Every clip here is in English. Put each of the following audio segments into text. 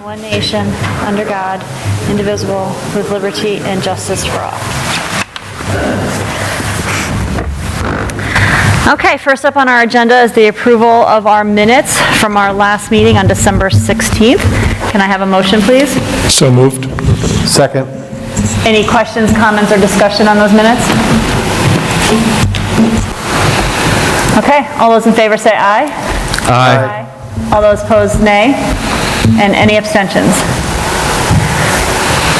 one nation, under God, indivisible, with liberty and justice for all. Okay, first up on our agenda is the approval of our minutes from our last meeting on December 16th. Can I have a motion, please? So moved. Second. Any questions, comments, or discussion on those minutes? Okay, all those in favor say aye. Aye. All those opposed, nay. And any abstentions?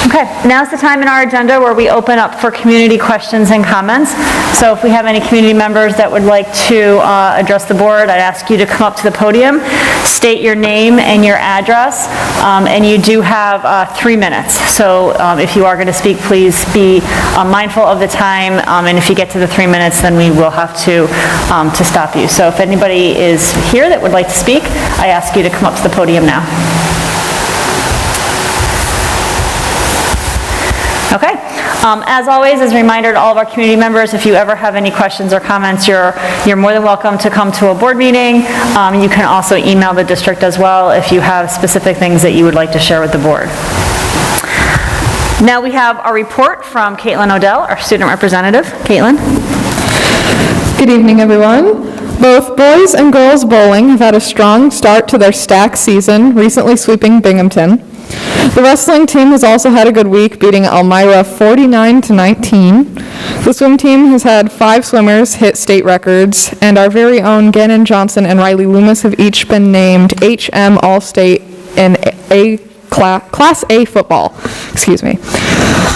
Okay, now's the time in our agenda where we open up for community questions and comments. So if we have any community members that would like to address the board, I'd ask you to come up to the podium, state your name and your address, and you do have 3 minutes. So if you are going to speak, please be mindful of the time, and if you get to the 3 minutes, then we will have to stop you. So if anybody is here that would like to speak, I ask you to come up to the podium now. Okay. As always, as a reminder to all of our community members, if you ever have any questions or comments, you're more than welcome to come to a board meeting. You can also email the district as well if you have specific things that you would like to share with the board. Now we have our report from Caitlin Odell, our student representative. Caitlin. Good evening, everyone. Both boys and girls bowling have had a strong start to their stack season, recently sweeping Binghamton. The wrestling team has also had a good week, beating Elmira 49-19. The swim team has had 5 swimmers hit state records, and our very own Gannon Johnson and Riley Loomis have each been named HM All-State in Class A football. Excuse me.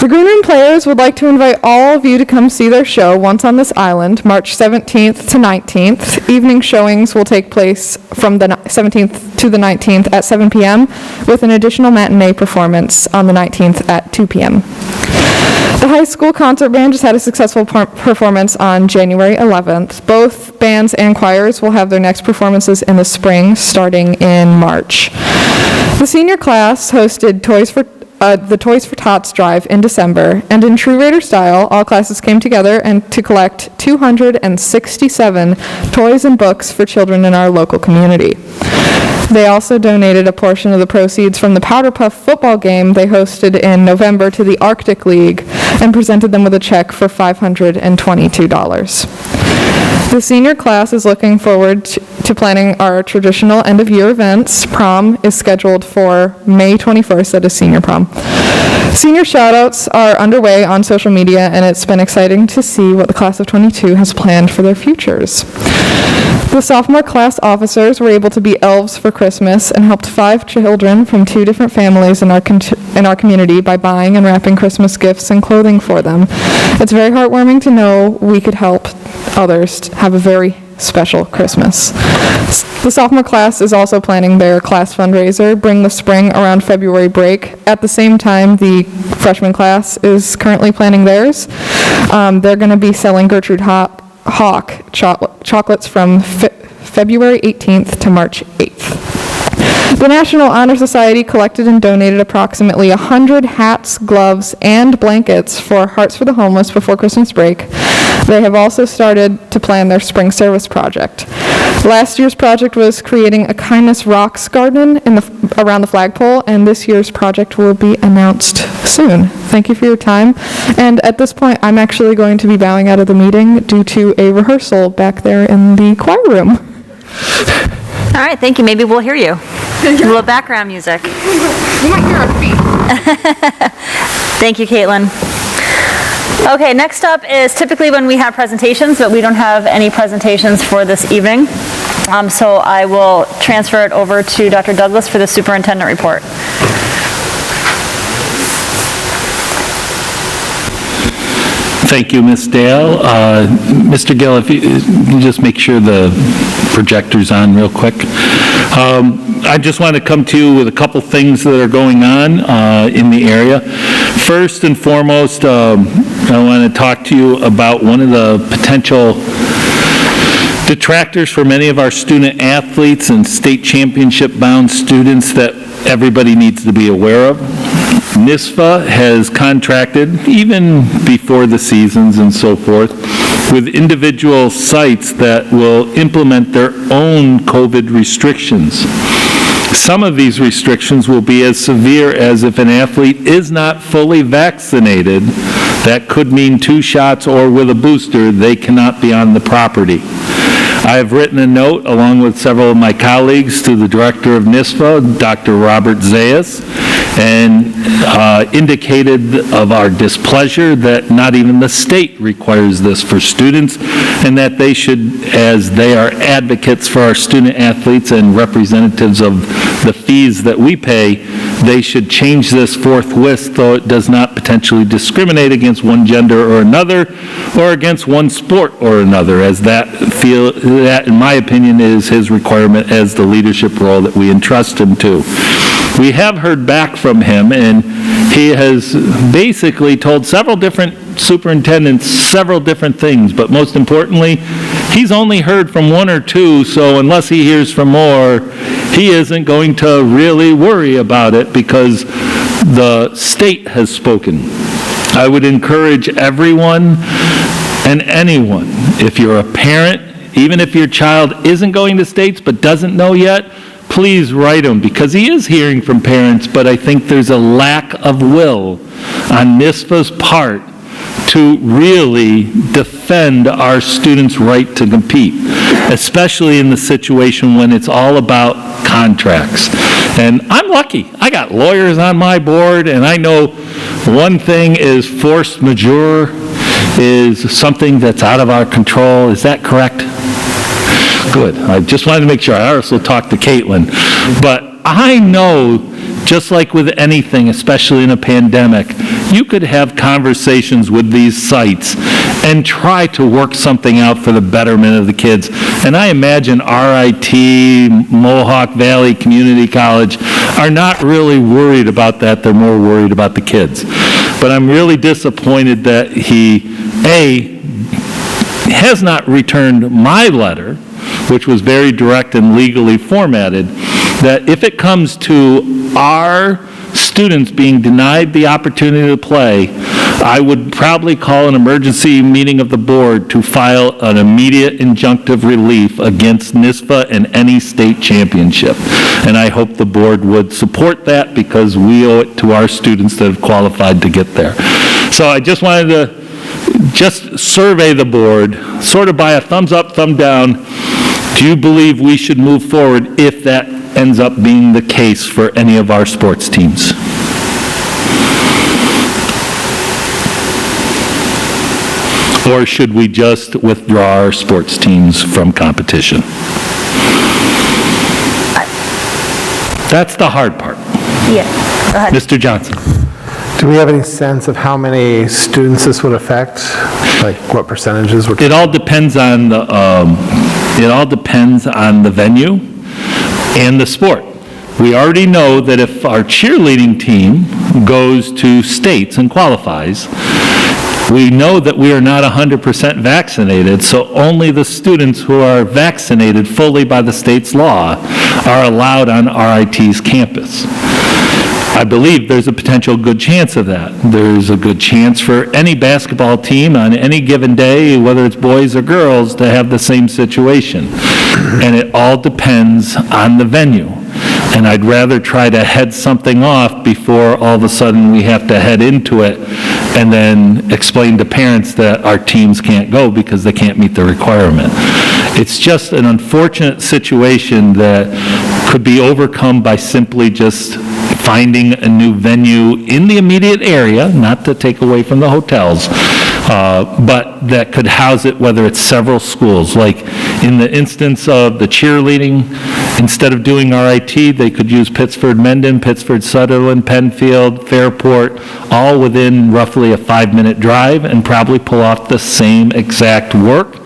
The Green Room players would like to invite all of you to come see their show Once on This Island, March 17th to 19th. Evening showings will take place from the 17th to the 19th at 7 p.m. with an additional matinee performance on the 19th at 2 p.m. The high school concert band just had a successful performance on January 11th. Both bands and choirs will have their next performances in the spring, starting in March. The senior class hosted the Toys for Tots drive in December, and in true Raider style, all classes came together to collect 267 toys and books for children in our local community. They also donated a portion of the proceeds from the Powder Puff football game they hosted in November to the Arctic League and presented them with a check for $522. The senior class is looking forward to planning our traditional end-of-year events. Prom is scheduled for May 21st. That is senior prom. Senior shout-outs are underway on social media, and it's been exciting to see what the class of 22 has planned for their futures. The sophomore class officers were able to be elves for Christmas and helped 5 children from 2 different families in our community by buying and wrapping Christmas gifts and clothing for them. It's very heartwarming to know we could help others have a very special Christmas. The sophomore class is also planning their class fundraiser, Bring the Spring, around February break. At the same time, the freshman class is currently planning theirs. They're going to be selling Gertrude Hawk chocolates from February 18th to March 8th. The National Honor Society collected and donated approximately 100 hats, gloves, and blankets for Hearts for the Homeless before Christmas break. They have also started to plan their spring service project. Last year's project was creating a kindness rocks garden around the flagpole, and this year's project will be announced soon. Thank you for your time. And at this point, I'm actually going to be bowing out of the meeting due to a rehearsal back there in the choir room. All right, thank you. Maybe we'll hear you. A little background music. You might hear our feet. Thank you, Caitlin. Okay, next up is typically when we have presentations, but we don't have any presentations for this evening. So I will transfer it over to Dr. Douglas for the superintendent report. Thank you, Ms. Dale. Mr. Gill, if you just make sure the projector's on real quick. I just want to come to you with a couple things that are going on in the area. First and foremost, I want to talk to you about one of the potential detractors for many of our student athletes and state championship-bound students that everybody needs to be aware of. NISFA has contracted, even before the seasons and so forth, with individual sites that will implement their own COVID restrictions. Some of these restrictions will be as severe as if an athlete is not fully vaccinated. That could mean 2 shots or with a booster, they cannot be on the property. I have written a note, along with several of my colleagues, to the director of NISFA, Dr. Robert Zayas, and indicated of our displeasure that not even the state requires this for students, and that they should, as they are advocates for our student athletes and representatives of the fees that we pay, they should change this forthwith, though it does not potentially discriminate against one gender or another, or against one sport or another, as that, in my opinion, is his requirement as the leadership role that we entrust him to. We have heard back from him, and he has basically told several different superintendents several different things, but most importantly, he's only heard from 1 or 2, so unless he hears from more, he isn't going to really worry about it because the state has spoken. I would encourage everyone and anyone, if you're a parent, even if your child isn't going to states but doesn't know yet, please write him, because he is hearing from parents, but I think there's a lack of will on NISFA's part to really defend our students' right to compete, especially in the situation when it's all about contracts. And I'm lucky. I got lawyers on my board, and I know one thing is force majeure is something that's out of our control. Is that correct? Good. I just wanted to make sure. I also talked to Caitlin. But I know, just like with anything, especially in a pandemic, you could have conversations with these sites and try to work something out for the betterment of the kids. And I imagine RIT, Mohawk Valley Community College are not really worried about that. They're more worried about the kids. But I'm really disappointed that he, A, has not returned my letter, which was very direct and legally formatted, that if it comes to our students being denied the opportunity to play, I would probably call an emergency meeting of the board to file an immediate injunctive relief against NISFA and any state championship. And I hope the board would support that because we owe it to our students that have qualified to get there. So I just wanted to just survey the board, sort of by a thumbs up, thumb down. Do you believe we should move forward if that ends up being the case for any of our sports teams? Or should we just withdraw our sports teams from competition? That's the hard part. Yeah, go ahead. Mr. Johnson. Do we have any sense of how many students this would affect? Like what percentages? It all depends on the, venue and the sport. We already know that if our cheerleading team goes to states and qualifies, we know that we are not 100% vaccinated, so only the students who are vaccinated fully by the state's law are allowed on RIT's campus. I believe there's a potential good chance of that. There's a good chance for any basketball team on any given day, whether it's boys or girls, to have the same situation. And it all depends on the venue. And I'd rather try to head something off before all of a sudden we have to head into it and then explain to parents that our teams can't go because they can't meet the requirement. It's just an unfortunate situation that could be overcome by simply just finding a new venue in the immediate area, not to take away from the hotels, but that could house it, whether it's several schools. Like in the instance of the cheerleading, instead of doing RIT, they could use Pittsford-Mendon, Pittsford-Sutherland, Penfield, Fairport, all within roughly a 5-minute drive, and probably pull off the same exact work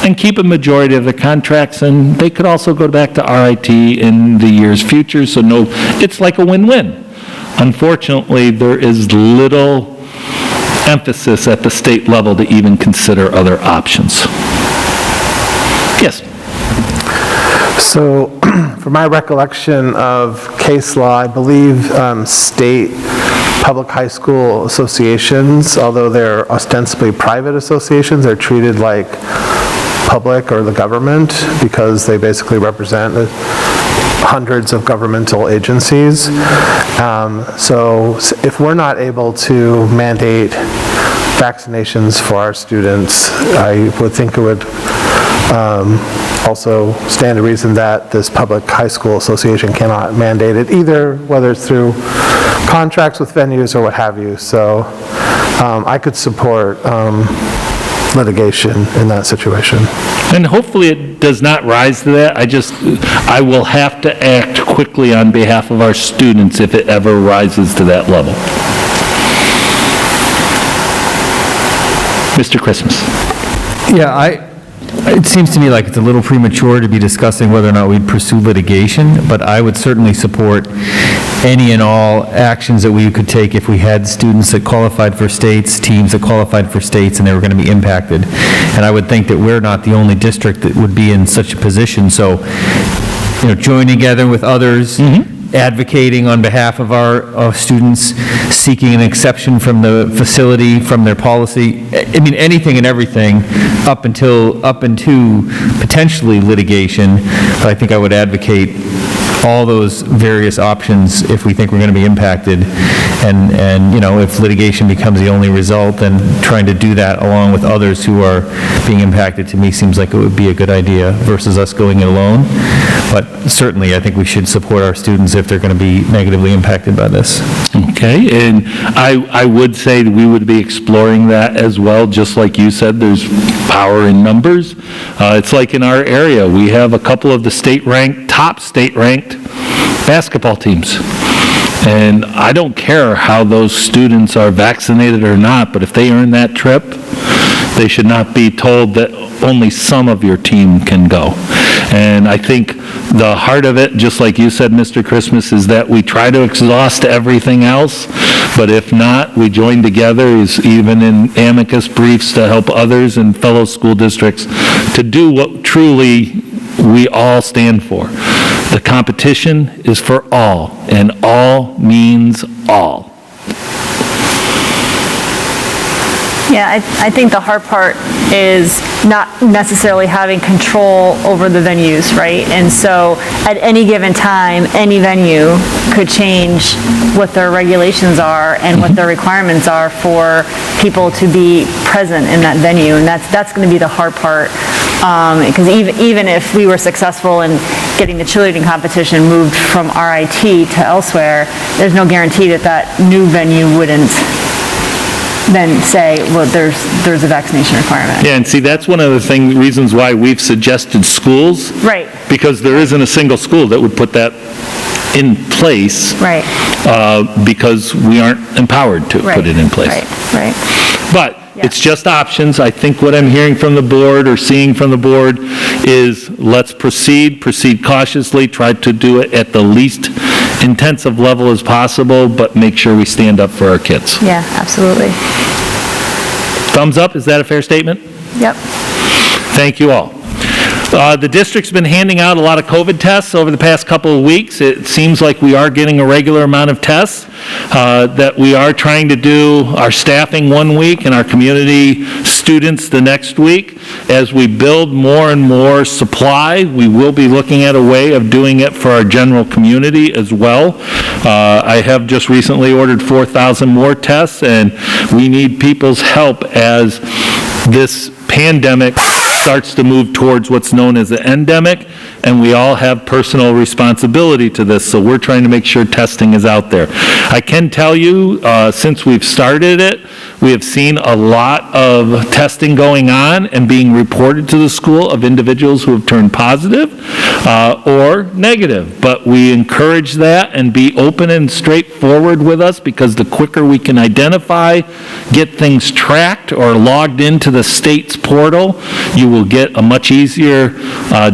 and keep a majority of the contracts, and they could also go back to RIT in the years future, so no, it's like a win-win. Unfortunately, there is little emphasis at the state level to even consider other options. Yes? So, from my recollection of case law, I believe state public high school associations, although they're ostensibly private associations, are treated like public or the government because they basically represent hundreds of governmental agencies. So if we're not able to mandate vaccinations for our students, I would think it would also stand to reason that this public high school association cannot mandate it either, whether it's through contracts with venues or what have you. So I could support litigation in that situation. And hopefully it does not rise to that. I will have to act quickly on behalf of our students if it ever rises to that level. Mr. Christmas. Yeah, it seems to me like it's a little premature to be discussing whether or not we'd pursue litigation, but I would certainly support any and all actions that we could take if we had students that qualified for states, teams that qualified for states, and they were going to be impacted. And I would think that we're not the only district that would be in such a position. So, joining together with others, advocating on behalf of our students, seeking an exception from the facility, from their policy, I mean, anything and everything up into potentially litigation, but I think I would advocate all those various options if we think we're going to be impacted. And if litigation becomes the only result, then trying to do that along with others who are being impacted, to me, seems like it would be a good idea versus us going it alone. But certainly, I think we should support our students if they're going to be negatively impacted by this. Okay, and I would say that we would be exploring that as well. Just like you said, there's power in numbers. It's like in our area, we have a couple of the top state-ranked basketball teams. And I don't care how those students are vaccinated or not, but if they earn that trip, they should not be told that only some of your team can go. And I think the heart of it, just like you said, Mr. Christmas, is that we try to exhaust everything else, but if not, we join together, even in amicus briefs, to help others and fellow school districts to do what truly we all stand for. The competition is for all, and all means all. Yeah, I think the hard part is not necessarily having control over the venues, right? And so at any given time, any venue could change what their regulations are and what their requirements are for people to be present in that venue. And that's going to be the hard part. Because even if we were successful in getting the cheerleading competition moved from RIT to elsewhere, there's no guarantee that that new venue wouldn't then say, well, there's a vaccination requirement. Yeah, and see, that's one of the reasons why we've suggested schools. Right. Because there isn't a single school that would put that in place. Right. Because we aren't empowered to put it in place. Right. But it's just options. I think what I'm hearing from the board or seeing from the board is let's proceed cautiously, try to do it at the least intensive level as possible, but make sure we stand up for our kids. Yeah, absolutely. Thumbs up, is that a fair statement? Yep. Thank you all. The district's been handing out a lot of COVID tests over the past couple of weeks. It seems like we are getting a regular amount of tests, that we are trying to do our staffing one week and our community students the next week. As we build more and more supply, we will be looking at a way of doing it for our general community as well. I have just recently ordered 4,000 more tests, and we need people's help as this pandemic starts to move towards what's known as an endemic, and we all have personal responsibility to this, so we're trying to make sure testing is out there. I can tell you, since we've started it, we have seen a lot of testing going on and being reported to the school of individuals who have turned positive or negative. But we encourage that and be open and straightforward with us, because the quicker we can identify, get things tracked or logged into the state's portal, you will get a much easier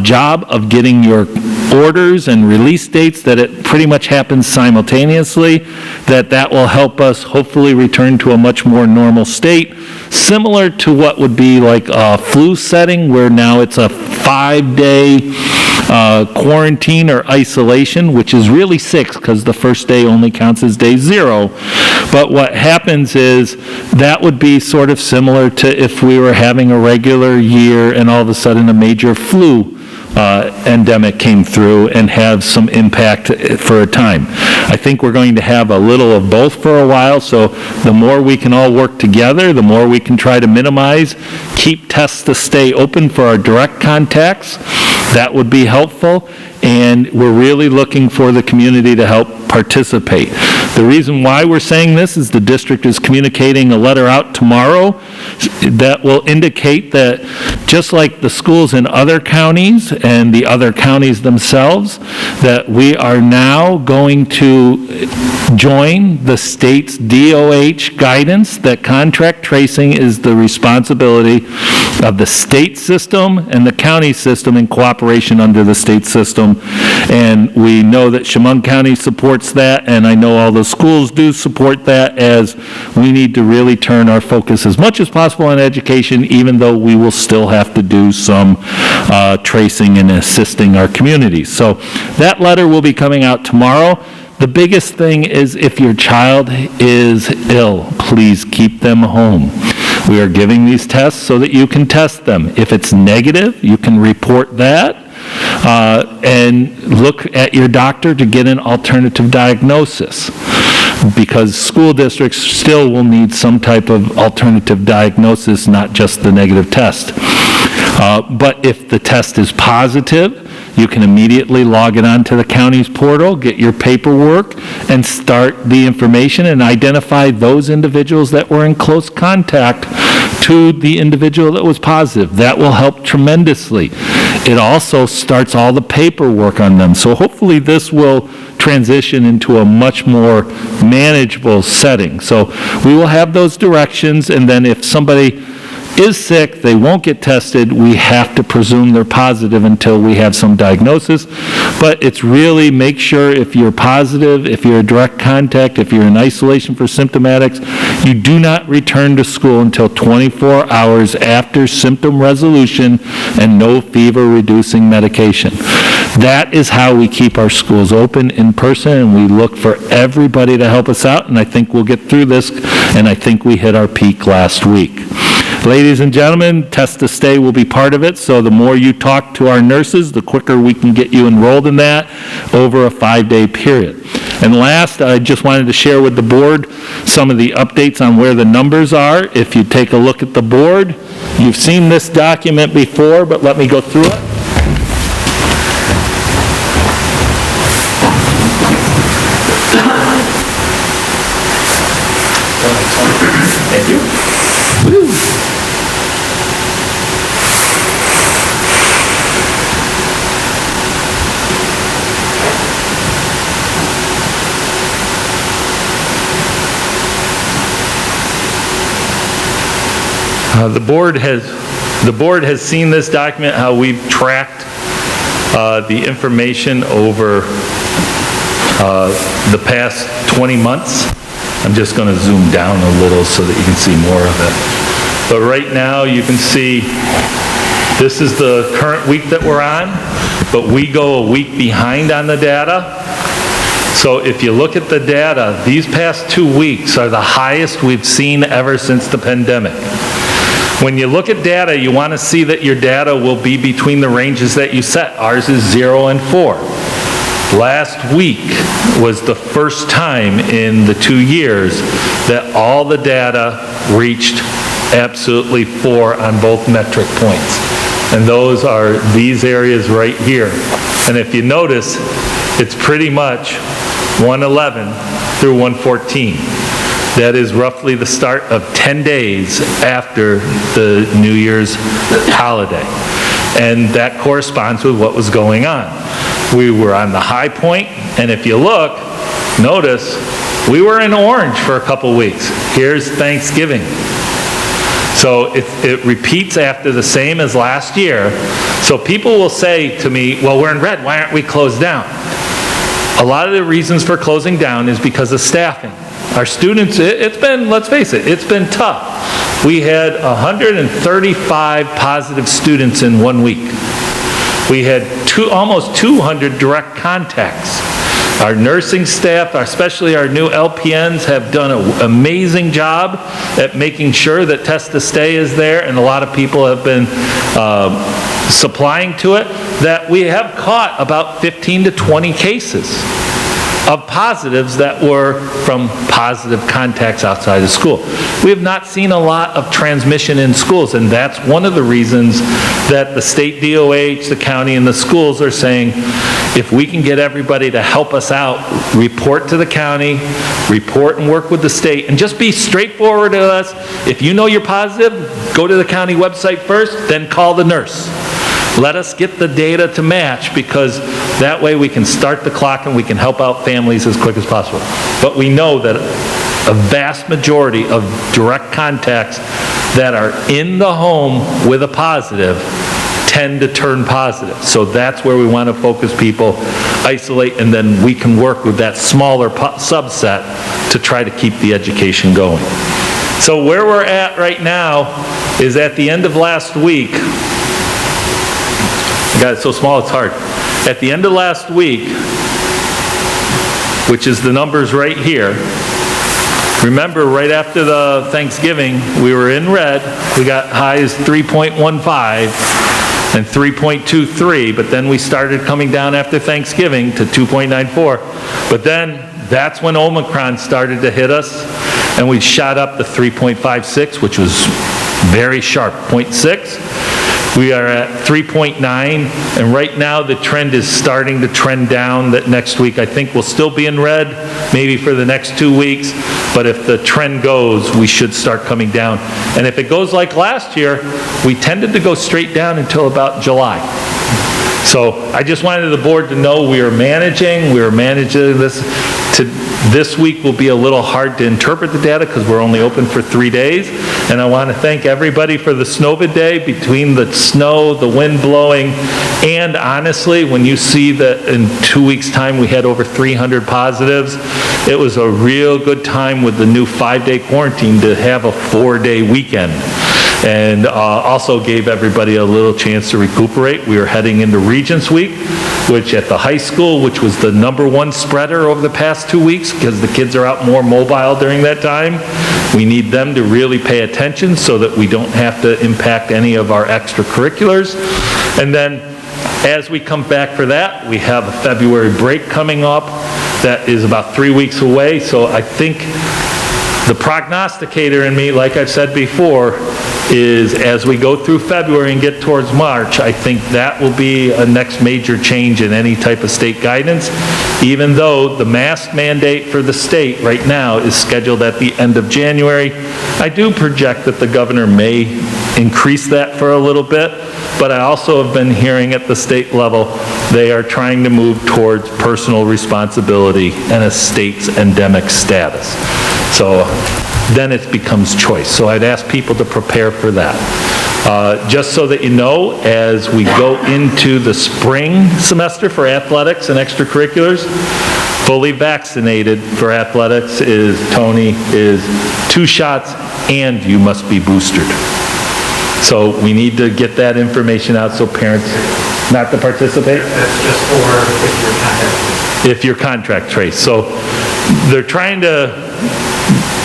job of getting your orders and release dates, that it pretty much happens simultaneously, that will help us hopefully return to a much more normal state, similar to what would be like a flu setting, where now it's a 5-day quarantine or isolation, which is really 6 because the first day only counts as day 0. But what happens is that would be sort of similar to if we were having a regular year and all of a sudden a major flu endemic came through and have some impact for a time. I think we're going to have a little of both for a while, so the more we can all work together, the more we can try to minimize, keep tests to stay open for our direct contacts. That would be helpful, and we're really looking for the community to help participate. The reason why we're saying this is the district is communicating a letter out tomorrow that will indicate that just like the schools in other counties and the other counties themselves, that we are now going to join the state's DOH guidance that contact tracing is the responsibility of the state system and the county system in cooperation under the state system. And we know that Chemung County supports that, and I know all the schools do support that, as we need to really turn our focus as much as possible on education, even though we will still have to do some tracing and assisting our communities. So that letter will be coming out tomorrow. The biggest thing is if your child is ill, please keep them home. We are giving these tests so that you can test them. If it's negative, you can report that and look at your doctor to get an alternative diagnosis, because school districts still will need some type of alternative diagnosis, not just the negative test. But if the test is positive, you can immediately log it onto the county's portal, get your paperwork, and start the information and identify those individuals that were in close contact to the individual that was positive. That will help tremendously. It also starts all the paperwork on them. So hopefully this will transition into a much more manageable setting. So we will have those directions, and then if somebody is sick, they won't get tested, we have to presume they're positive until we have some diagnosis. But it's really make sure if you're positive, if you're a direct contact, if you're in isolation for symptomatics, you do not return to school until 24 hours after symptom resolution and no fever-reducing medication. That is how we keep our schools open in person, and we look for everybody to help us out, and I think we'll get through this, and I think we hit our peak last week. Ladies and gentlemen, Test to Stay will be part of it, so the more you talk to our nurses, the quicker we can get you enrolled in that over a 5-day period. And last, I just wanted to share with the board some of the updates on where the numbers are. If you take a look at the board, you've seen this document before, but let me go through it. Thank you. Woo. The board has seen this document, how we've tracked the information over the past 20 months. I'm just going to zoom down a little so that you can see more of it. But right now, you can see this is the current week that we're on, but we go a week behind on the data. So if you look at the data, these past 2 weeks are the highest we've seen ever since the pandemic. When you look at data, you want to see that your data will be between the ranges that you set. Ours is 0 and 4. Last week was the first time in the 2 years that all the data reached absolutely 4 on both metric points. And those are these areas right here. And if you notice, it's pretty much 111 through 114. That is roughly the start of 10 days after the New Year's holiday. And that corresponds with what was going on. We were on the high point, and if you look, notice, we were in orange for a couple weeks. Here's Thanksgiving. So it repeats after the same as last year. So people will say to me, well, we're in red, why aren't we closed down? A lot of the reasons for closing down is because of staffing. Our students, it's been, let's face it, it's been tough. We had 135 positive students in 1 week. We had almost 200 direct contacts. Our nursing staff, especially our new LPNs, have done an amazing job at making sure that Test to Stay is there, and a lot of people have been supplying to it, that we have caught about 15 to 20 cases of positives that were from positive contacts outside of school. We have not seen a lot of transmission in schools, and that's one of the reasons that the state DOH, the county, and the schools are saying, if we can get everybody to help us out, report to the county, report and work with the state, and just be straightforward with us. If you know you're positive, go to the county website first, then call the nurse. Let us get the data to match, because that way we can start the clock and we can help out families as quick as possible. But we know that a vast majority of direct contacts that are in the home with a positive tend to turn positive. So that's where we want to focus people, isolate, and then we can work with that smaller subset to try to keep the education going. So where we're at right now is at the end of last week. God, it's so small it's hard. At the end of last week, which is the numbers right here, remember right after the Thanksgiving, we were in red. We got high as 3.15 and 3.23, but then we started coming down after Thanksgiving to 2.94. But then that's when Omicron started to hit us, and we shot up to 3.56, which was very sharp, 0.6. We are at 3.9, and right now the trend is starting to trend down. That next week I think we'll still be in red, maybe for the next 2 weeks, but if the trend goes, we should start coming down. And if it goes like last year, we tended to go straight down until about July. So I just wanted the board to know we are managing this. This week will be a little hard to interpret the data because we're only open for 3 days. And I want to thank everybody for the Snowvid Day. Between the snow, the wind blowing, and honestly, when you see that in 2 weeks' time we had over 300 positives, it was a real good time with the new 5-day quarantine to have a 4-day weekend. And also gave everybody a little chance to recuperate. We are heading into Regents Week, which at the high school, which was the #1 spreader over the past 2 weeks, because the kids are out more mobile during that time. We need them to really pay attention so that we don't have to impact any of our extracurriculars. And then as we come back for that, we have a February break coming up that is about 3 weeks away. So I think the prognosticator in me, like I've said before, is as we go through February and get towards March, I think that will be a next major change in any type of state guidance, even though the mask mandate for the state right now is scheduled at the end of January. I do project that the governor may increase that for a little bit, but I also have been hearing at the state level they are trying to move towards personal responsibility and a state's endemic status. So then it becomes choice. So I'd ask people to prepare for that. Just so that you know, as we go into the spring semester for athletics and extracurriculars, fully vaccinated for athletics is 2 shots, and you must be boosted. So we need to get that information out so parents not to participate. That's just for If you're contract traced. So they're trying to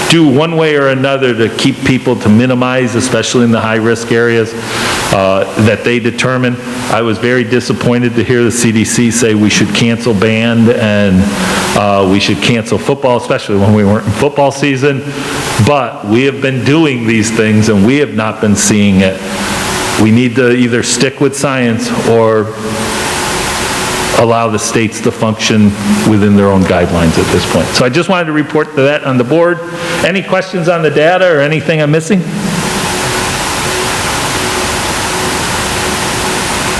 do one way or another to keep people to minimize, especially in the high-risk areas that they determine. I was very disappointed to hear the CDC say we should cancel band and we should cancel football, especially when we weren't in football season. But we have been doing these things and we have not been seeing it. We need to either stick with science or allow the states to function within their own guidelines at this point. So I just wanted to report to that on the board. Any questions on the data or anything I'm missing?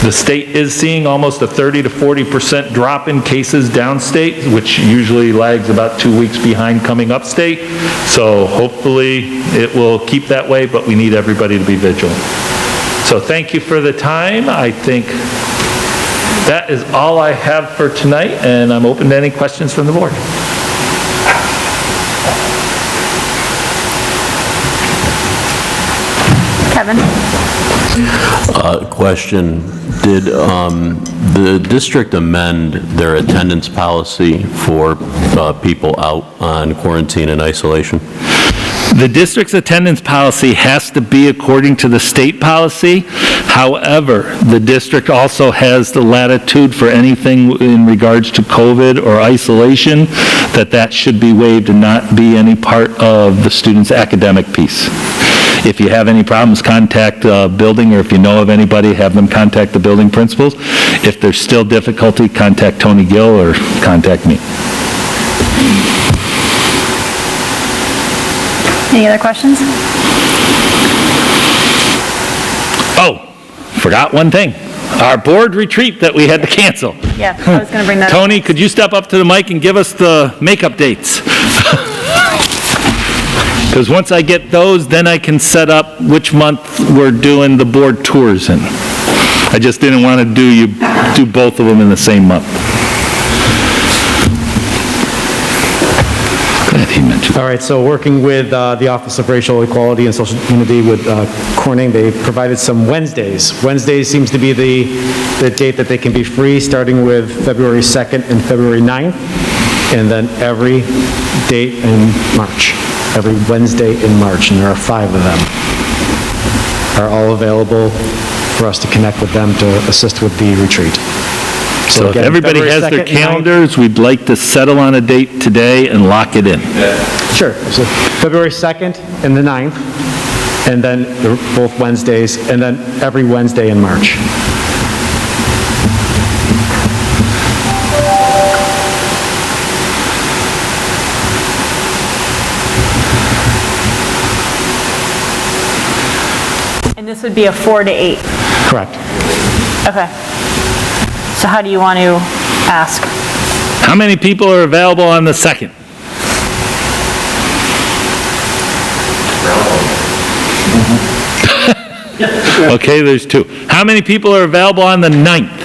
The state is seeing almost a 30 to 40% drop in cases downstate, which usually lags about 2 weeks behind coming upstate. So hopefully it will keep that way, but we need everybody to be vigilant. So thank you for the time. I think that is all I have for tonight, and I'm open to any questions from the board. Kevin? Question, did the district amend their attendance policy for people out on quarantine and isolation? The district's attendance policy has to be according to the state policy. However, the district also has the latitude for anything in regards to COVID or isolation, that should be waived and not be any part of the student's academic piece. If you have any problems, contact the building, or if you know of anybody, have them contact the building principals. If there's still difficulty, contact Tony Gill or contact me. Any other questions? Oh, forgot one thing. Our board retreat that we had to cancel. Yeah, I was going to bring that up. Tony, could you step up to the mic and give us the makeup dates? Because once I get those, then I can set up which month we're doing the board tours in. I just didn't want to do both of them in the same month. Glad he mentioned. All right, so working with the Office of Racial Equality and Social Unity with Corning, they provided some Wednesdays. Wednesdays seems to be the date that they can be free, starting with February 2nd and February 9th, and then every date in March, every Wednesday in March, and there are 5 of them, are all available for us to connect with them to assist with the retreat. So if again, everybody February has 2nd their and 9th. calendars, we'd like to settle on a date today and lock it in. Sure, so February 2nd and the 9th, and then both Wednesdays, and then every Wednesday in March. And this would be a 4 to 8. Correct. Okay. So how do you want to ask? How many people are available on the 2nd? Okay, there's 2. How many people are available on the 9th?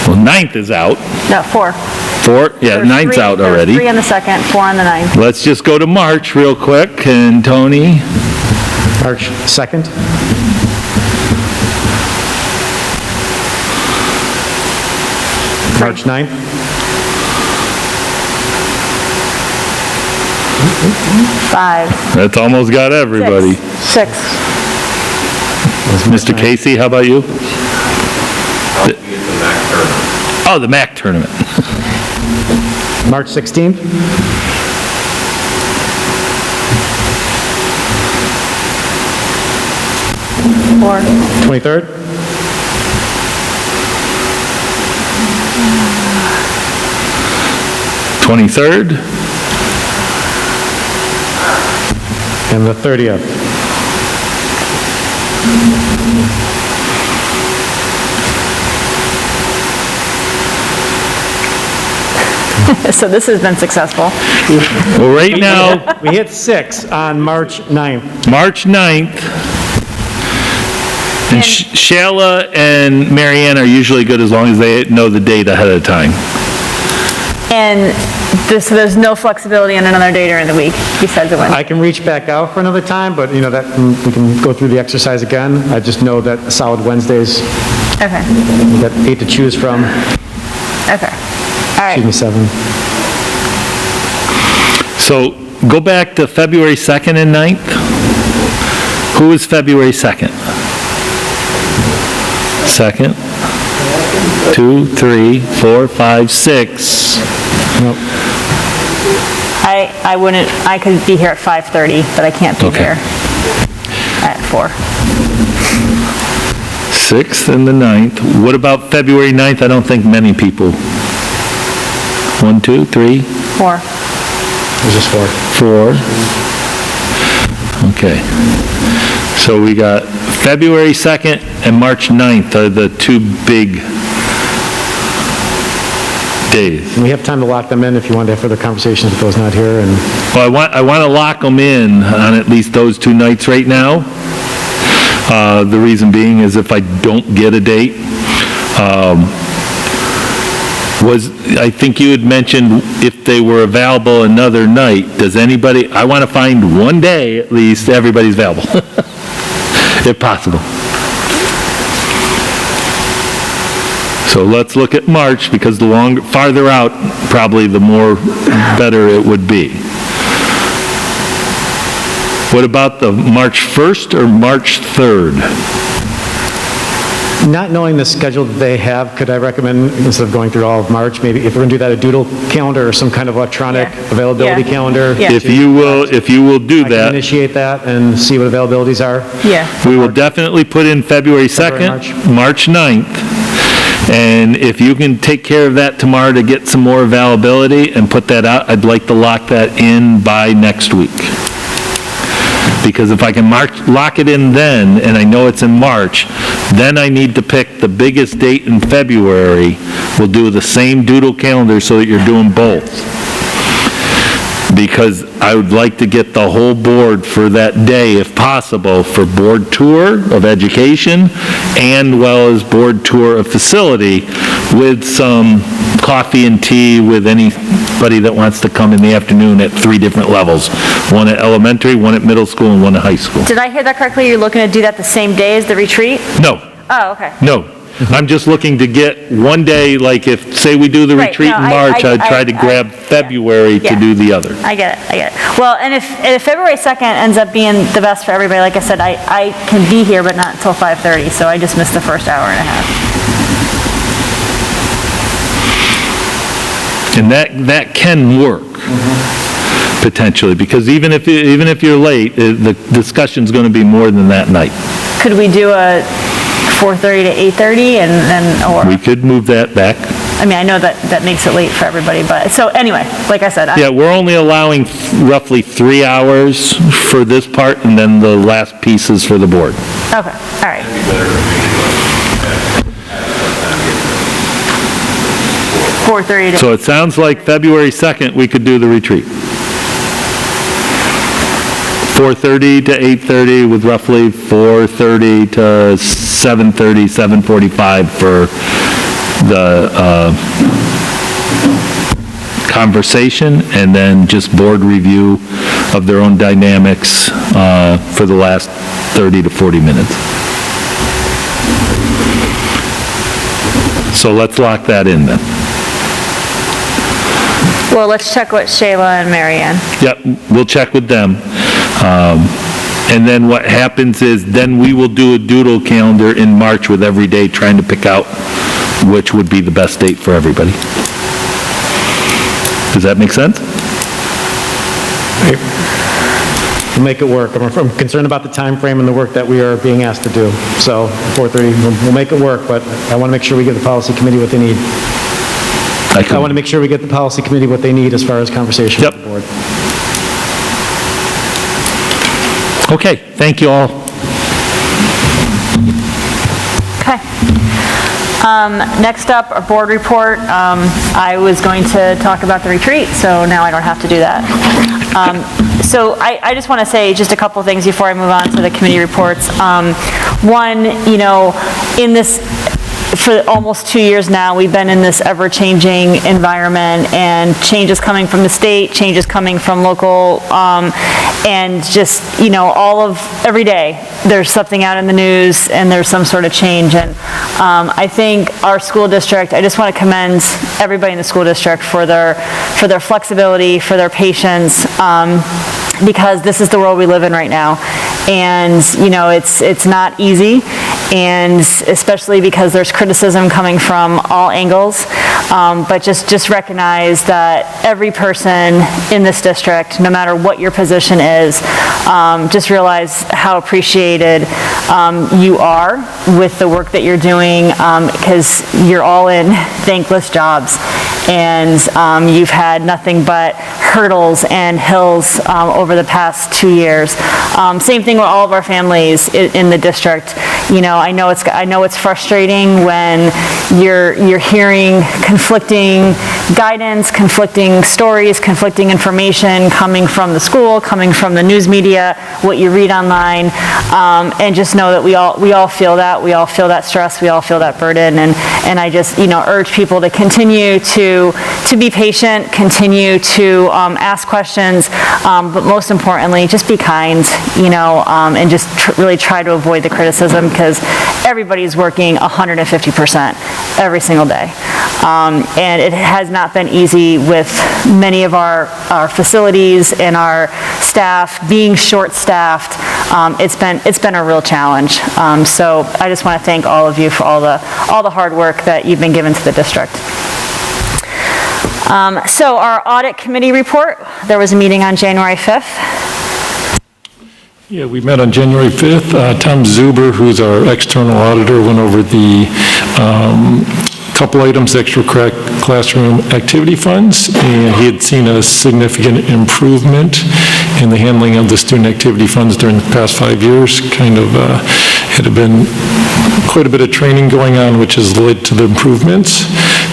Well, 9th is out. No, 4. 4? Yeah, 9th's out already. 3 on the 2nd, 4 on the 9th. Let's just go to March real quick, and Tony, March 2nd? March 9th? Five, that's almost got everybody. six. Mr. Casey, how about you? Oh, the MAC tournament. March 16th? Four. 23rd? '23rd, And the 30th? So this has been successful. well, right now, We hit 6 on March 9th. March 9th, and Shayla and Marianne are usually good as long as they know the date ahead of time. And so there's no flexibility on another day during the week besides the Wednesday? I can reach back out for another time, but, you know, that, we can go through the exercise again. I just know that solid Wednesdays, Okay, we got 8 to choose from, okay. All right. excuse me, 7. So go back to February 2nd and 9th. Who is February 2nd? 2nd, 2, 3, 4, 5, 6. I wouldn't, I could be here at 5:30, but I can't be Okay. here at 4. 6th and the 9th. What about February 9th? I don't think many people. 1, 2, 3, 4. There's just 4. 4. Okay. So we got February 2nd and March 9th are the 2 big days. And we have time to lock them in if you want to have further conversations with those not here, and Well, I want to lock them in on at least those 2 nights right now. The reason being is if I don't get a date, I think you had mentioned if they were available another night. Does anybody, I want to find one day at least everybody's available, if possible. So let's look at March, because the farther out, probably the more better it would be. What about the March 1st or March 3rd? Not knowing the schedule that they have, could I recommend, instead of going through all of March, maybe if we're going to do that, a doodle calendar or some kind of electronic Yeah. availability Yeah. calendar? Yeah. If you will do I can that, initiate that and see what availabilities are. Yeah. we will definitely put in February 2nd, March 9th, and if you can take care of that tomorrow to get some more availability and put that out, I'd like to lock that in by next week. Because if I can lock it in then, and I know it's in March, then I need to pick the biggest date in February. We'll do the same doodle calendar so that you're doing both. Because I would like to get the whole board for that day, if possible, for board tour of education and well as board tour of facility with some coffee and tea with anybody that wants to come in the afternoon at 3 different levels. One at elementary, one at middle school, and one at high school. Did I hear that correctly? You're looking to do that the same day as the retreat? No, Oh, okay. no. I'm just looking to get one day, like if, say we do the Right, retreat no, in March, I'd try to I- grab February to yeah. do the other. I get it. Well, and if February 2nd ends up being the best for everybody, like I said, I can be here, but not until 5:30, so I just missed the first hour and a half. And that can work, potentially, because even if you're late, the discussion's going to be more than that night. Could we do a 4:30 to 8:30 and then, or, We could move that back. I mean, I know that makes it late for everybody, but, so anyway, like I said, Yeah, we're only allowing roughly 3 hours for this part, and then the last piece is for the board. okay, all right. So it sounds like February 2nd, we could do the retreat. 4:30 to 8:30 with roughly 4:30 to 7:30, 7:45 for the conversation, and then just board review of their own dynamics for the last 30 to 40 minutes. So let's lock that in then. Well, let's check with Shayla and Mary Ann. Yep, we'll check with them. And then what happens is, then we will do a doodle calendar in March with every day trying to pick out which would be the best date for everybody. Does that make sense? We'll make it work. I'm concerned about the time frame and the work that we are being asked to do. So 4:30, we'll make it work, but I want to make sure we give the policy committee what they need. I want to make sure we get the policy committee what they need as far as conversation with the board. Okay, thank you all. Okay. Next up, a board report. I was going to talk about the retreat, so now I don't have to do that. So I just want to say just a couple things before I move on to the committee reports. One, in this, for almost 2 years now, we've been in this ever-changing environment, and changes coming from the state, changes coming from local, and just, every day, there's something out in the news, and there's some sort of change. And I think our school district, I just want to commend everybody in the school district for their flexibility, for their patience, because this is the world we live in right now. And, it's not easy, and especially because there's criticism coming from all angles. But just recognize that every person in this district, no matter what your position is, just realize how appreciated you are with the work that you're doing, because you're all in thankless jobs. And you've had nothing but hurdles and hills over the past 2 years. Same thing with all of our families in the district. I know it's frustrating when you're hearing conflicting guidance, conflicting stories, conflicting information coming from the school, coming from the news media, what you read online, and just know that we all feel that. We all feel that stress. We all feel that burden. And I just, urge people to continue to be patient, continue to ask questions, but most importantly, just be kind, and just really try to avoid the criticism, because everybody's working 150% every single day. And it has not been easy with many of our facilities and our staff being short-staffed. It's been a real challenge. So I just want to thank all of you for all the hard work that you've been given to the district. So our audit committee report, there was a meeting on January 5th. Yeah, we met on January 5th. Tom Zuber, who's our external auditor, went over the couple items, extra classroom activity funds, and he had seen a significant improvement in the handling of the student activity funds during the past 5 years. Kind of had been quite a bit of training going on, which has led to the improvements.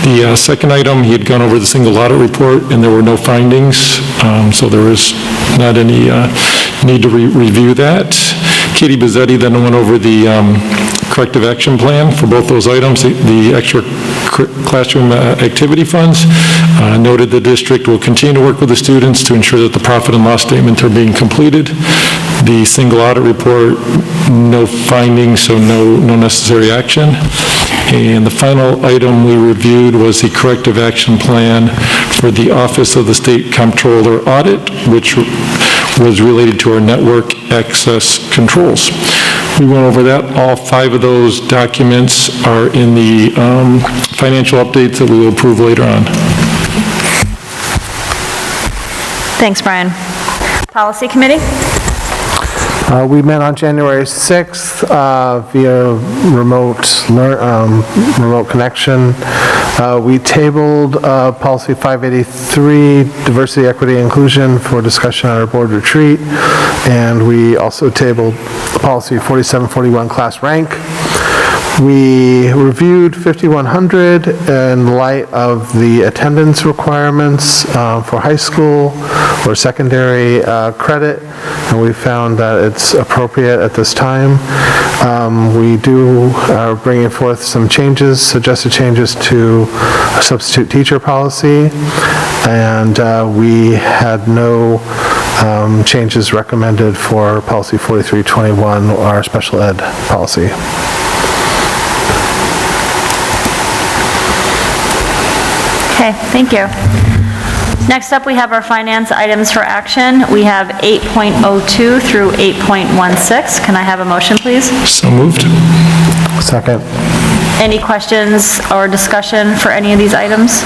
The second item, he had gone over the single audit report, and there were no findings, so there was not any need to review that. Katie Bizzetti then went over the corrective action plan for both those items, the extra classroom activity funds. Noted the district will continue to work with the students to ensure that the profit and loss statements are being completed. The single audit report, no findings, so no necessary action. And the final item we reviewed was the corrective action plan for the Office of the State Comptroller Audit, which was related to our network access controls. We went over that. All 5 of those documents are in the financial updates that we will approve later on. Thanks, Brian. Policy committee? We met on January 6th via remote connection. We tabled Policy 583, Diversity, Equity, Inclusion, for discussion at our board retreat, and we also tabled Policy 4741, Class Rank. We reviewed 5100 in light of the attendance requirements for high school or secondary credit, and we found that it's appropriate at this time. We are bringing forth some changes, suggested changes to substitute teacher policy, and we had no changes recommended for Policy 4321, our special ed policy. Okay, thank you. Next up, we have our finance items for action. We have 8.02 through 8.16. Can I have a motion, please? So moved. Second. Any questions or discussion for any of these items?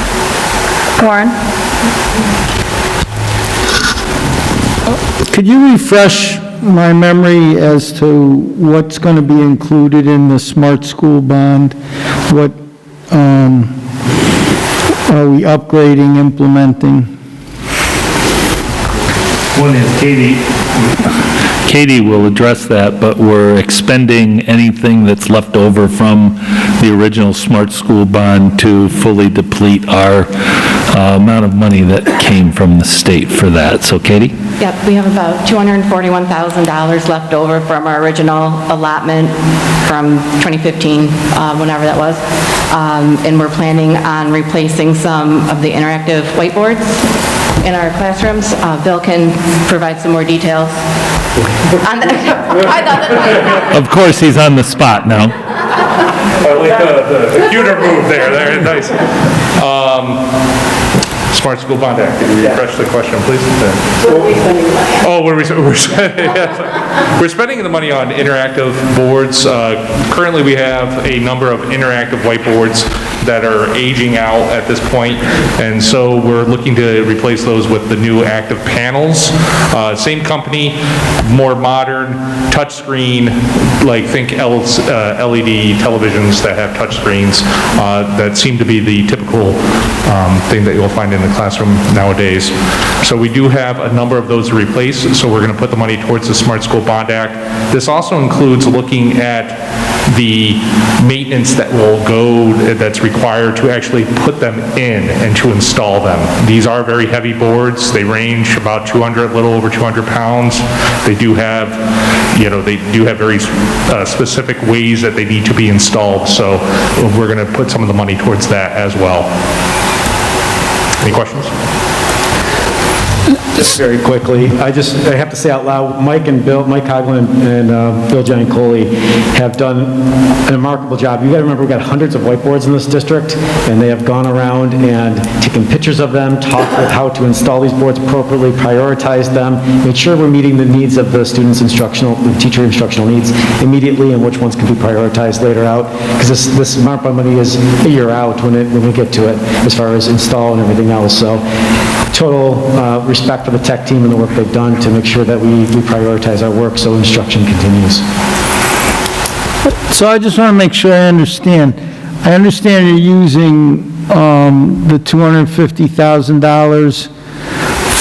Warren? Could you refresh my memory as to what's going to be included in the Smart School Bond? What are we upgrading, implementing? One is Katie will address that, but we're expending anything that's left over from the original Smart School Bond to fully deplete our amount of money that came from the state for that. So Katie? Yep, we have about $241,000 left over from our original allotment from 2015, whenever that was. And we're planning on replacing some of the interactive whiteboards in our classrooms. Bill can provide some more details on that. I thought that. Of course, he's on the spot now. The cuter move there, nice. Smart School Bond Act, can you refresh the question, please? What are we spending the money on? Oh, we're spending the money on interactive boards. Currently, we have a number of interactive whiteboards that are aging out at this point, and so we're looking to replace those with the new active panels. Same company, more modern, touchscreen, like think LED televisions that have touchscreens that seem to be the typical thing that you'll find in the classroom nowadays. So we do have a number of those to replace, so we're going to put the money towards the Smart School Bond Act. This also includes looking at the maintenance that's required to actually put them in and to install them. These are very heavy boards. They range about a little over 200 pounds. They do have, very specific ways that they need to be installed. So we're going to put some of the money towards that as well. Any questions? Just very quickly, I have to say out loud, Mike Coughlin and Bill Gianicoli have done a remarkable job. You got to remember, we've got hundreds of whiteboards in this district, and they have gone around and taken pictures of them, talked with how to install these boards appropriately, prioritized them, made sure we're meeting the needs of the students' teacher instructional needs immediately, and which ones can be prioritized later out, because this ARPA money is a year out when we get to it, as far as install and everything else. So total respect for the tech team and the work they've done to make sure that we prioritize our work so instruction continues. So I just want to make sure I understand. I understand you're using the $250,000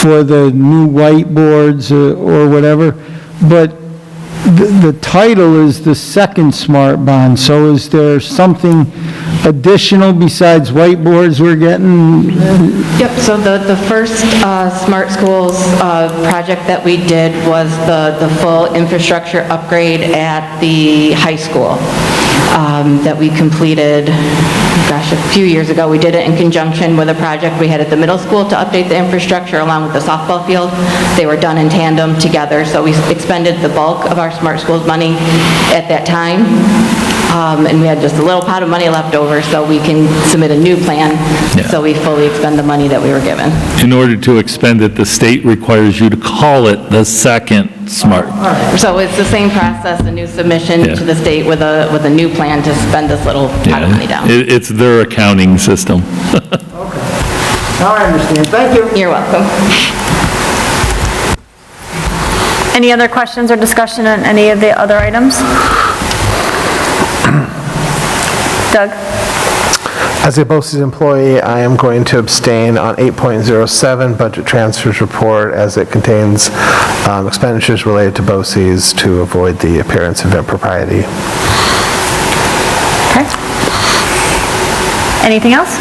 for the new whiteboards or whatever, but the title is the second smart bond, so is there something additional besides whiteboards we're getting? Yep, so the first Smart Schools project that we did was the full infrastructure upgrade at the high school that we completed, a few years ago. We did it in conjunction with a project we had at the middle school to update the infrastructure along with the softball field. They were done in tandem together, so we expended the bulk of our Smart Schools money at that time. And we had just a little pot of money left over, so we can submit a new plan, so we fully expend the money that we were given. In order to expend it, the state requires you to call it the second smart. So it's the same process, a new submission to the state with a new plan to spend this little pot of money down. It's their accounting system. Okay. Now I understand. Thank you. You're welcome. Any other questions or discussion on any of the other items? Doug? As a BOCES employee, I am going to abstain on 8.07 budget transfers report, as it contains expenditures related to BOCES to avoid the appearance of impropriety. Okay. Anything else?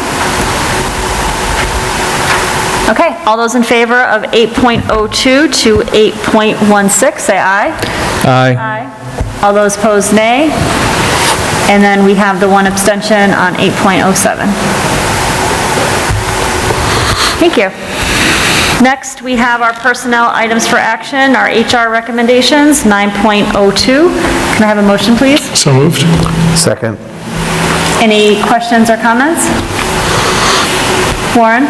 Okay, all those in favor of 8.02 to 8.16, say aye. Aye. Aye. All those opposed, nay. And then we have the one abstention on 8.07. Thank you. Next, we have our personnel items for action, our HR recommendations, 9.02. Can I have a motion, please? So moved. Second. Any questions or comments? Warren?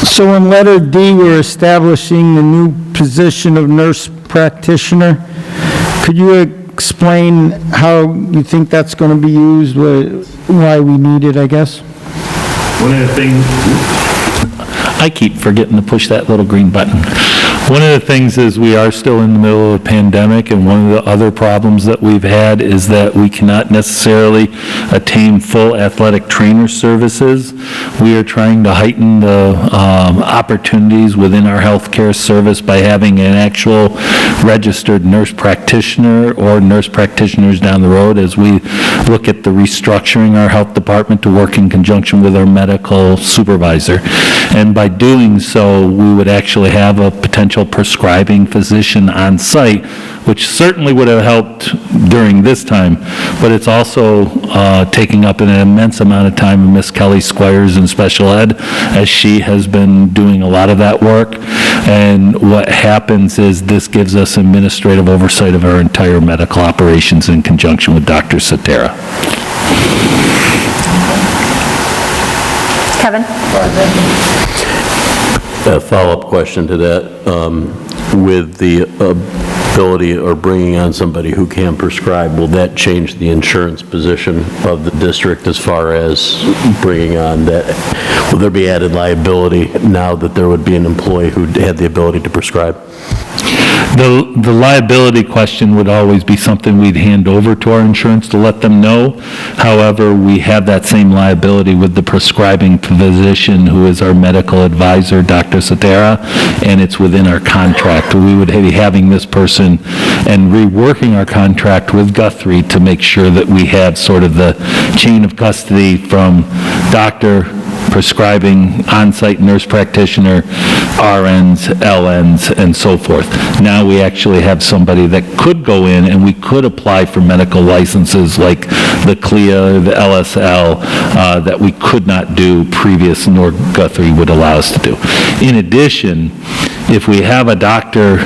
So in letter D, we're establishing the new position of nurse practitioner. Could you explain how you think that's going to be used, why we need it, I guess? One of the things, I keep forgetting to push that little green button. One of the things is we are still in the middle of a pandemic, and one of the other problems that we've had is that we cannot necessarily attain full athletic trainer services. We are trying to heighten the opportunities within our healthcare service by having an actual registered nurse practitioner or nurse practitioners down the road as we look at the restructuring our health department to work in conjunction with our medical supervisor. And by doing so, we would actually have a potential prescribing physician on site, which certainly would have helped during this time, but it's also taking up an immense amount of time of Miss Kelly Squires in special ed, as she has been doing a lot of that work. And what happens is this gives us administrative oversight of our entire medical operations in conjunction with Dr. Satera. Kevin? A follow-up question to that. With the ability or bringing on somebody who can prescribe, will that change the insurance position of the district as far as bringing on that? Will there be added liability now that there would be an employee who had the ability to prescribe? The liability question would always be something we'd hand over to our insurance to let them know. However, we have that same liability with the prescribing physician who is our medical advisor, Dr. Satara, and it's within our contract. We would be having this person and reworking our contract with Guthrie to make sure that we have sort of the chain of custody from doctor, prescribing, on-site nurse practitioner, RNs, LNs, and so forth. Now we actually have somebody that could go in and we could apply for medical licenses like the CLIA, the LSL, that we could not do previous, nor Guthrie would allow us to do. In addition, if we have a doctor,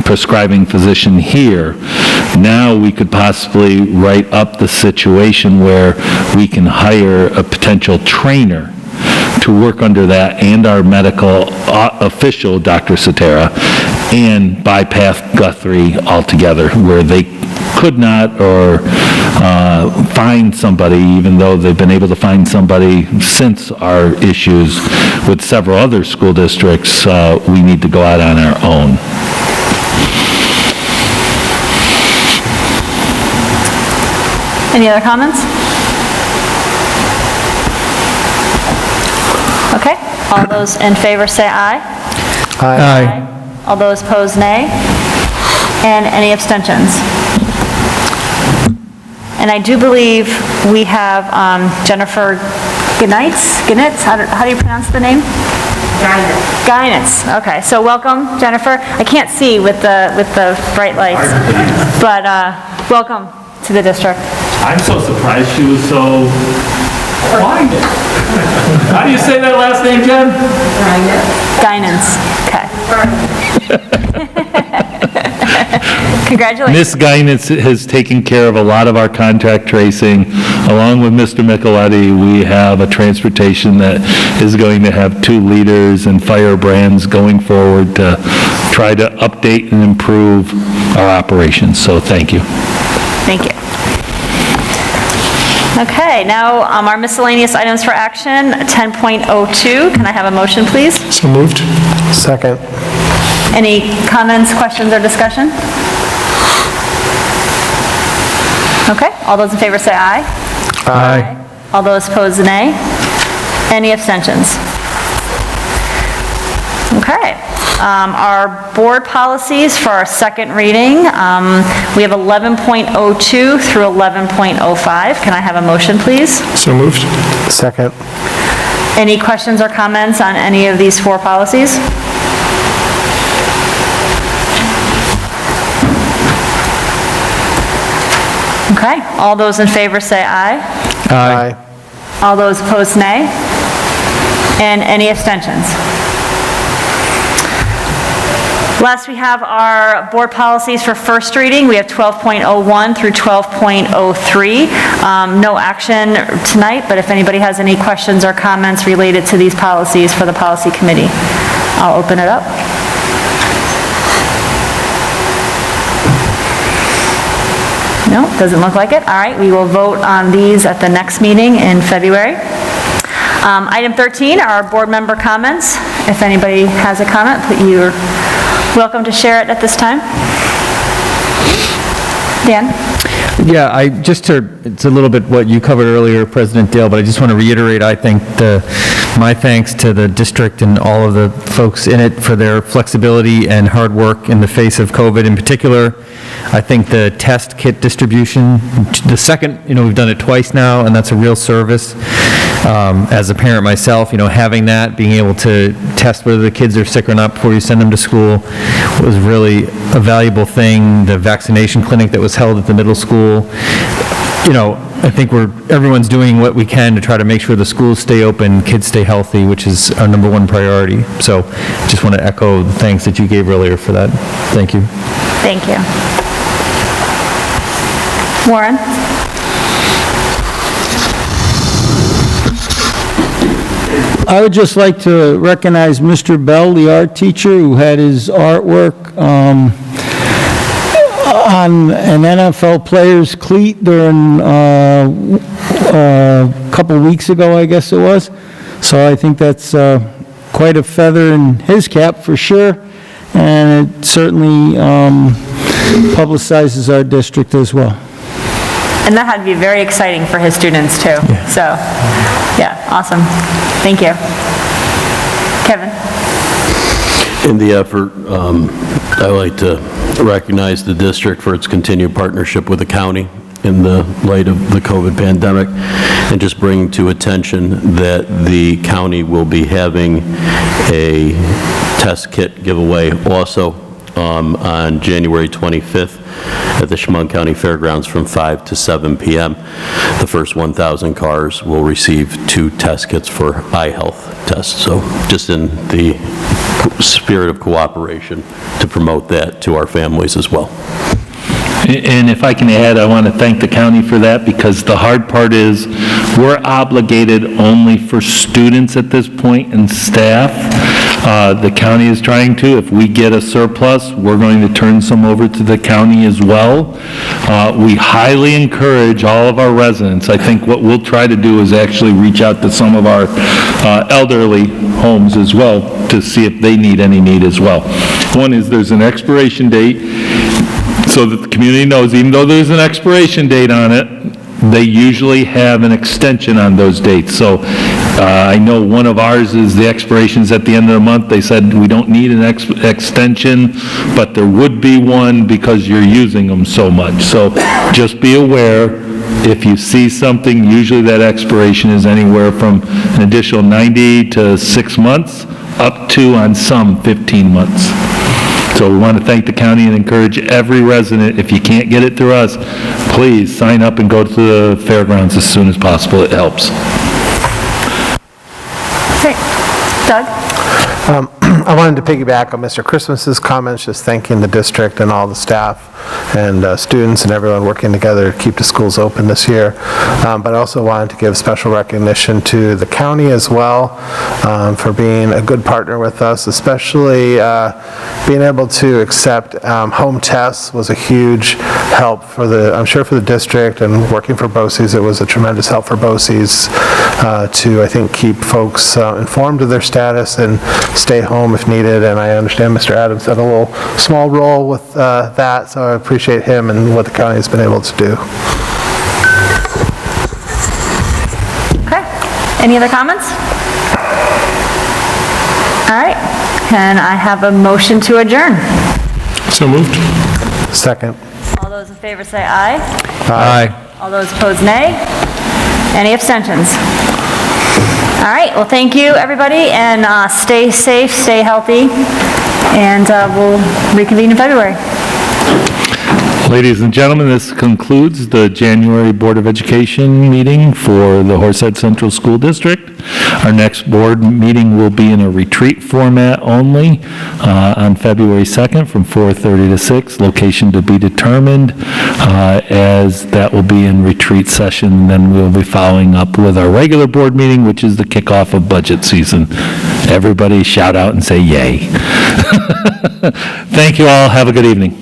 prescribing physician here, now we could possibly write up the situation where we can hire a potential trainer to work under that and our medical official, Dr. Satara, and bypass Guthrie altogether, where they could not or find somebody, even though they've been able to find somebody since our issues with several other school districts, we need to go out on our own. Any other comments? Okay, all those in favor say aye. Aye. All those opposed, nay. And any abstentions? And I do believe we have Jennifer Gnitz, how do you pronounce the name? Guinitz, okay, so welcome, Jennifer. I can't see with the bright lights, but welcome to the district. I'm so surprised she was so quiet. How do you say that last name, Jen? Guinitz, okay. Congratulations. Ms. Guinitz has taken care of a lot of our contact tracing. Along with Mr. Micheletti, we have a transportation that is going to have 2 leaders and firebrands going forward to try to update and improve our operations, so thank you. Thank you. Okay, now our miscellaneous items for action, 10.02. Can I have a motion, please? So moved. Second. Any comments, questions, or discussion? Okay, all those in favor say aye. Aye. All those opposed, nay. Any abstentions? Okay. Our board policies for our second reading, we have 11.02 through 11.05. Can I have a motion, please? So moved. Second. Any questions or comments on any of these 4 policies? Okay, all those in favor say aye. Aye. All those opposed, nay. And any abstentions? Last, we have our board policies for first reading. We have 12.01 through 12.03. No action tonight, but if anybody has any questions or comments related to these policies for the policy committee, I'll open it up. No, doesn't look like it. All right, we will vote on these at the next meeting in February. Item 13 are our board member comments. If anybody has a comment, you're welcome to share it at this time. Dan? Yeah, it's a little bit what you covered earlier, President Dale, but I just want to reiterate, I think, my thanks to the district and all of the folks in it for their flexibility and hard work in the face of COVID in particular. I think the test kit distribution, the second, we've done it twice now, and that's a real service. As a parent myself, having that, being able to test whether the kids are sick or not before you send them to school was really a valuable thing. The vaccination clinic that was held at the middle school, I think everyone's doing what we can to try to make sure the schools stay open, kids stay healthy, which is our number 1 priority. So just want to echo the thanks that you gave earlier for that. Thank you. Thank you. Warren? I would just like to recognize Mr. Bell, the art teacher, who had his artwork on an NFL player's cleat during a couple weeks ago, I guess it was. So I think that's quite a feather in his cap for sure. and it certainly publicizes our district as well. And that had to be very exciting for his students, too. So, yeah, awesome. Thank you. Kevin? In the effort, I like to recognize the district for its continued partnership with the county in the light of the COVID pandemic, and just bring to attention that the county will be having a test kit giveaway also on January 25th at the Chemung County Fairgrounds from 5 to 7 p.m. The first 1,000 cars will receive 2 test kits for eye health tests. So just in the spirit of cooperation to promote that to our families as well. And if I can add, I want to thank the county for that, because the hard part is we're obligated only for students at this point and staff. The county is trying to. If we get a surplus, we're going to turn some over to the county as well. We highly encourage all of our residents. I think what we'll try to do is actually reach out to some of our elderly homes as well to see if they need any need as well. One is there's an expiration date, so that the community knows, even though there's an expiration date on it, they usually have an extension on those dates. So I know one of ours is the expiration's at the end of the month. They said we don't need an extension, but there would be one because you're using them so much. So just be aware, if you see something, usually that expiration is anywhere from an additional 90 to 6 months, up to, on some, 15 months. So we want to thank the county and encourage every resident, if you can't get it through us, please sign up and go to the fairgrounds as soon as possible. It helps. Great. Doug? I wanted to piggyback on Mr. Christmas's comments, just thanking the district and all the staff and students and everyone working together to keep the schools open this year. But I also wanted to give special recognition to the county as well for being a good partner with us, especially being able to accept home tests was a huge help for I'm sure for the district, and working for BOCES, it was a tremendous help for BOCES to, I think, keep folks informed of their status and stay home if needed. And I understand Mr. Adams had a little small role with that, so I appreciate him and what the county has been able to do. Okay. Any other comments? All right. Can I have a motion to adjourn? So moved. Second. All those in favor say aye. Aye. All those opposed, nay. Any abstentions? All right, well, thank you, everybody, and stay safe, stay healthy, and we'll reconvene in February. Ladies and gentlemen, this concludes the January Board of Education meeting for the Horsehead Central School District. Our next board meeting will be in a retreat format only on February 2nd from 4:30 to 6, location to be determined, as that will be in retreat session. Then we'll be following up with our regular board meeting, which is the kickoff of budget season. Everybody shout out and say yay. Thank you all. Have a good evening.